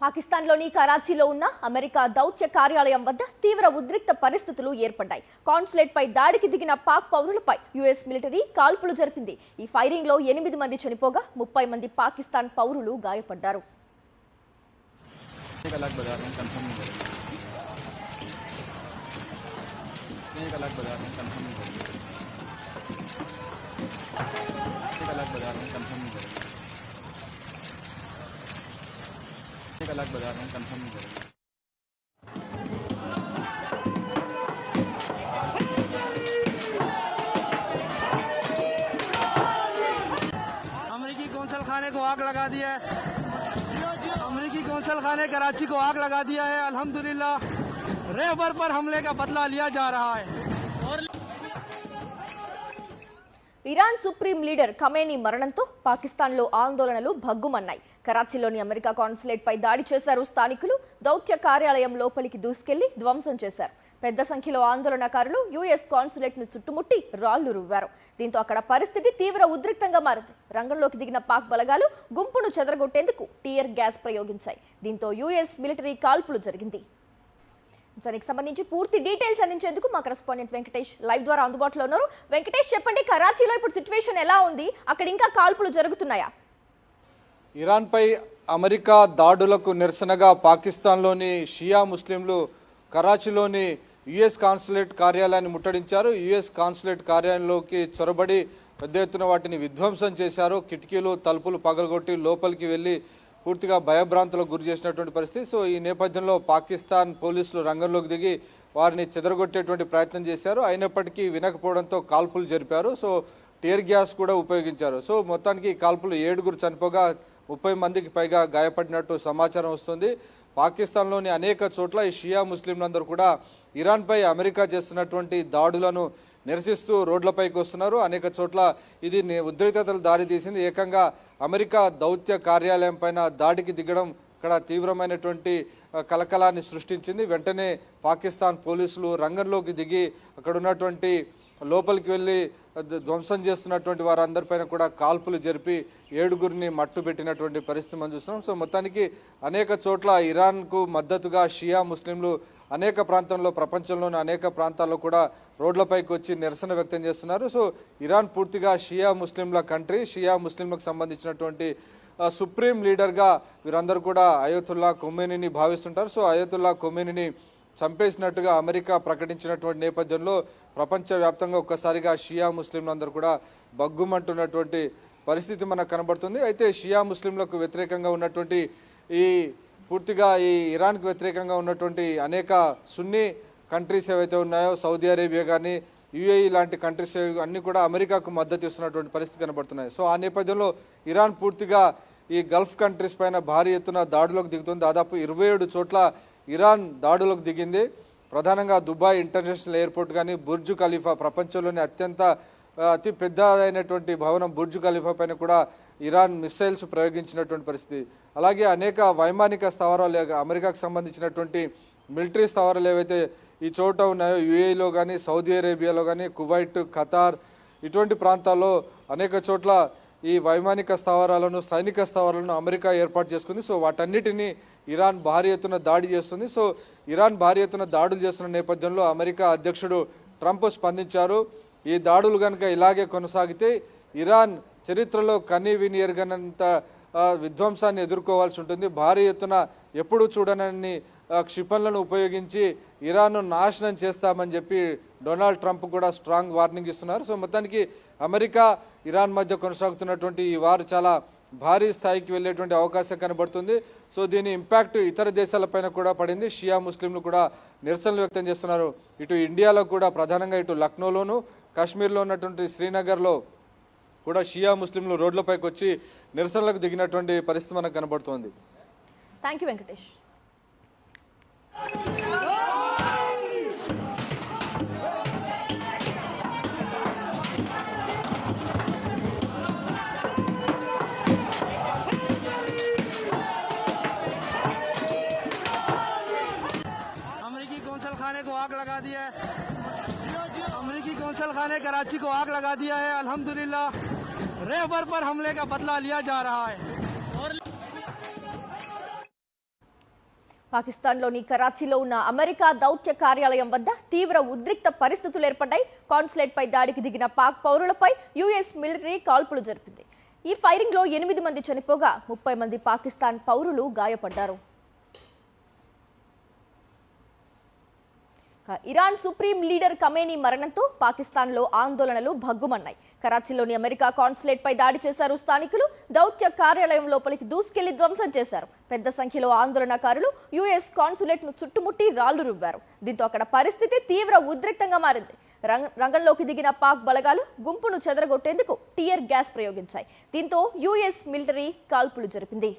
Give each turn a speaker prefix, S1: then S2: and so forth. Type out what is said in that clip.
S1: పాకిస్తాన్లోని కరాచీలో ఉన్న అమెరికా దౌత్య కార్యాలయం వద్ద తీవ్ర ఉద్రిక్త పరిస్థితులు ఏర్పడ్డాయి. కాన్సులేట్పై దాడికి దిగిన పాక్ పౌరులపై యుఎస్ మిలిటరీ కాల్పులు జరిపింది. ఈ ఫైరింగ్లో 8 మంది చనిపోగా 30 మంది పాకిస్తాన్ పౌరులు గాయపడ్డారు.
S2: अलग बाजार में कंफर्म नहीं करेंगे।
S3: अमेरिकी कौंसल खाने को आग लगा दिया है। अमेरिकी कौंसल खाने कराची को आग लगा दिया है। अल्हम्दुलिल्लाह रहबर पर हमले का बदला लिया जा रहा है।
S1: ఇరాన్ సుప్రీం లీడర్ ఖమేనీ మరణంతో పాకిస్తాన్లో ఆందోళనలు భగ్గుమన్నాయి. కరాచీలోని అమెరికా కాన్సులేట్పై దాడి చేశారు స్థానికులు. దౌత్య కార్యాలయం లోపలికి దూసుకెళ్లి ధ్వంసం చేశారు. పెద్ద సంఖ్యలో ఆందోళనకారులు యుఎస్ కాన్సులేట్ను చుట్టుముట్టి రాళ్లు రువ్వారు. దీంతో అక్కడ పరిస్థితి తీవ్ర ఉద్రిక్తంగా మారింది. రంగంలోకి దిగిన పాక్ బలగాలు గుంపును చెదరగొట్టేందుకు టియర్ గ్యాస్ ప్రయోగించాయి. దీంతో యుఎస్ మిలిటరీ కాల్పులు జరిగింది. దానికి సంబంధించి పూర్తి డీటెయిల్స్ అందించేందుకు మా కరెస్పాండెంట్ వెంకటేష్ లైవ్ ద్వారా అందుబాటులో ఉన్నారు. వెంకటేష్, చెప్పండి, కరాచీలో ఇప్పుడు సిచ్యువేషన్ ఎలా ఉంది? అక్కడ ఇంకా కాల్పులు జరుగుతున్నాయా?
S4: ఇరాన్పై అమెరికా దాడులకు నిరసనగా పాకిస్తాన్లోని షియా ముస్లింలు కరాచీలోని యుఎస్ కాన్సులేట్ కార్యాలయాన్ని ముట్టడించారు. యుఎస్ కాన్సులేట్ కార్యాలయంలోకి చొరబడి పెద్ద ఎత్తున వాటిని విధ్వంసం చేశారు. కిటికీలు తలుపులు పగలగొట్టి లోపలికి వెళ్ళి పూర్తిగా భయభ్రాంతులకు గురి చేసినటువంటి పరిస్థితి. సో ఈ నేపథ్యంలో పాకిస్తాన్ పోలీసులు రంగంలోకి దిగి వారిని చెదరగొట్టేటువంటి ప్రయత్నం చేశారు. అయినప్పటికీ వినకపోవడంతో కాల్పులు జరిపారు. సో టియర్ గ్యాస్ కూడా ఉపయోగించారు. సో మొత్తానికి కాల్పులు 7 చనిపోగా 30 మందికి పైగా గాయపడినట్టు సమాచారం వస్తుంది. పాకిస్తాన్లోని అనేక చోట్ల ఈ షియా ముస్లింలందరూ కూడా ఇరాన్పై అమెరికా చేస్తున్నటువంటి దాడులను నిరసిస్తూ రోడ్లపైకి వస్తున్నారు. అనేక చోట్ల ఇది ఉద్రిక్తతలు దారితీసింది. ఏకంగా అమెరికా దౌత్య కార్యాలయం పైన దాడికి దిగడం ఇక్కడ తీవ్రమైనటువంటి కలకలాన్ని సృష్టించింది. వెంటనే పాకిస్తాన్ పోలీసులు రంగంలోకి దిగి అక్కడ ఉన్నటువంటి లోపలికి వెళ్ళి ధ్వంసం చేస్తున్నటువంటి వారందరిపైన కూడా కాల్పులు జరిపి 7 మట్టు పెట్టినటువంటి పరిస్థితి మనం చూస్తున్నాం. సో మొత్తానికి అనేక చోట్ల ఇరాన్కు మద్దతుగా షియా ముస్లింలు అనేక ప్రాంతంలో, ప్రపంచంలోని అనేక ప్రాంతాల్లో కూడా రోడ్లపైకి వచ్చి నిరసన వ్యక్తం చేస్తున్నారు. సో ఇరాన్ పూర్తిగా షియా ముస్లింల కంట్రీ. షియా ముస్లింలకు సంబంధించినటువంటి సుప్రీం లీడర్గా వీరందరూ కూడా అయతుల్లా ఖొమేనీని భావిస్తుంటారు. సో అయతుల్లా ఖొమేనీని చంపేసినట్టుగా అమెరికా ప్రకటించినటువంటి నేపథ్యంలో ప్రపంచవ్యాప్తంగా ఒక్కసారిగా షియా ముస్లింలందరూ కూడా బగ్గుమంటున్నటువంటి పరిస్థితి మనకు కనబడుతుంది. అయితే షియా ముస్లింలకు వ్యతిరేకంగా ఉన్నటువంటి పూర్తిగా ఈ ఇరాన్కు వ్యతిరేకంగా ఉన్నటువంటి అనేక సున్నీ కంట్రీస్ ఏవైతే ఉన్నాయో, సౌదీ అరేబియా కానీ యుఏఈ లాంటి కంట్రీస్ అన్నీ కూడా అమెరికాకు మద్దతు ఇస్తున్నటువంటి పరిస్థితి కనబడుతున్నాయి. సో ఆ నేపథ్యంలో ఇరాన్ పూర్తిగా ఈ గల్ఫ్ కంట్రీస్ పైన భారీ ఎత్తున దాడులకు దిగుతుంది. దాదాపు 27 చోట్ల ఇరాన్ దాడులకు దిగింది. ప్రధానంగా దుబాయ్ ఇంటర్నేషనల్ ఎయిర్పోర్ట్ కానీ, బుర్జ్ ఖలీఫా, ప్రపంచంలోని అతి పెద్ద అయినటువంటి భవనం బుర్జ్ ఖలీఫా పైన కూడా ఇరాన్ మిస్సైల్స్ ప్రయోగించినటువంటి పరిస్థితి. అలాగే అనేక వైమానిక స్థావరాలు, అమెరికాకు సంబంధించినటువంటి మిలిటరీ స్థావరాలు ఏవైతే ఈ చోట ఉన్నాయో, యుఏఈలో కానీ, సౌదీ అరేబియాలో కానీ, కువైట్, ఖతార్ ఇటువంటి ప్రాంతాల్లో అనేక చోట్ల ఈ వైమానిక స్థావరాలను, సైనిక స్థావరాలను అమెరికా ఏర్పాటు చేసుకుంది. సో వాటన్నిటినీ ఇరాన్ భారీ ఎత్తున దాడి చేస్తుంది. సో ఇరాన్ భారీ ఎత్తున దాడులు చేస్తున్న నేపథ్యంలో అమెరికా అధ్యక్షుడు ట్రంప్ స్పందించారు. ఈ దాడులు కనుక ఇలాగే కొనసాగితే ఇరాన్ చరిత్రలో కనీ విని ఎరగనంత విధ్వంసాన్ని ఎదుర్కోవాల్సి ఉంటుంది. భారీ ఎత్తున ఎప్పుడూ చూడనన్ని క్షిపణులను ఉపయోగించి ఇరాన్ను నాశనం చేస్తామని చెప్పి డొనాల్డ్ ట్రంప్ కూడా స్ట్రాంగ్ వార్నింగ్ ఇస్తున్నారు. సో మొత్తానికి అమెరికా ఇరాన్ మధ్య కొనసాగుతున్నటువంటి ఈ వారు చాలా భారీ స్థాయికి వెళ్ళేటువంటి అవకాశం కనబడుతుంది. సో దీని ఇంపాక్ట్ ఇతర దేశాలపైన కూడా పడింది. షియా ముస్లింలు కూడా నిరసనలు వ్యక్తం చేస్తున్నారు. ఇటు ఇండియాలో కూడా ప్రధానంగా ఇటు లక్నోలోను, కాశ్మీర్లో ఉన్నటువంటి శ్రీనగర్లో కూడా షియా ముస్లింలు రోడ్లపైకి వచ్చి నిరసనలకు దిగినటువంటి పరిస్థితి మనకు కనబడుతోంది.
S1: Thank you Venkatesh.
S3: अमेरिकी कौंसल खाने को आग लगा दिया है। अमेरिकी कौंसल खाने कराची को आग लगा दिया है। अल्हम्दुलिल्लाह रहबर पर हमले का बदला लिया जा रहा है।
S1: పాకిస్తాన్లోని కరాచీలో ఉన్న అమెరికా దౌత్య కార్యాలయం వద్ద తీవ్ర ఉద్రిక్త పరిస్థితులు ఏర్పడ్డాయి. కాన్సులేట్పై దాడికి దిగిన పాక్ పౌరులపై యుఎస్ మిలిటరీ కాల్పులు జరిపింది. ఈ ఫైరింగ్లో 8 మంది చనిపోగా 30 మంది పాకిస్తాన్ పౌరులు గాయపడ్డారు. ఇరాన్ సుప్రీం లీడర్ ఖమేనీ మరణంతో పాకిస్తాన్లో ఆందోళనలు భగ్గుమన్నాయి. కరాచీలోని అమెరికా కాన్సులేట్పై దాడి చేశారు స్థానికులు. దౌత్య కార్యాలయం లోపలికి దూసుకెళ్లి ధ్వంసం చేశారు. పెద్ద సంఖ్యలో ఆందోళనకారులు యుఎస్ కాన్సులేట్ను చుట్టుముట్టి రాళ్లు రువ్వారు. దీంతో అక్కడ పరిస్థితి తీవ్ర ఉద్రిక్తంగా మారింది. రంగంలోకి దిగిన పాక్ బలగాలు గుంపును చెదరగొట్టేందుకు టియర్ గ్యాస్ ప్రయోగించాయి. దీంతో యుఎస్ మిలిటరీ కాల్పులు జరిపింది.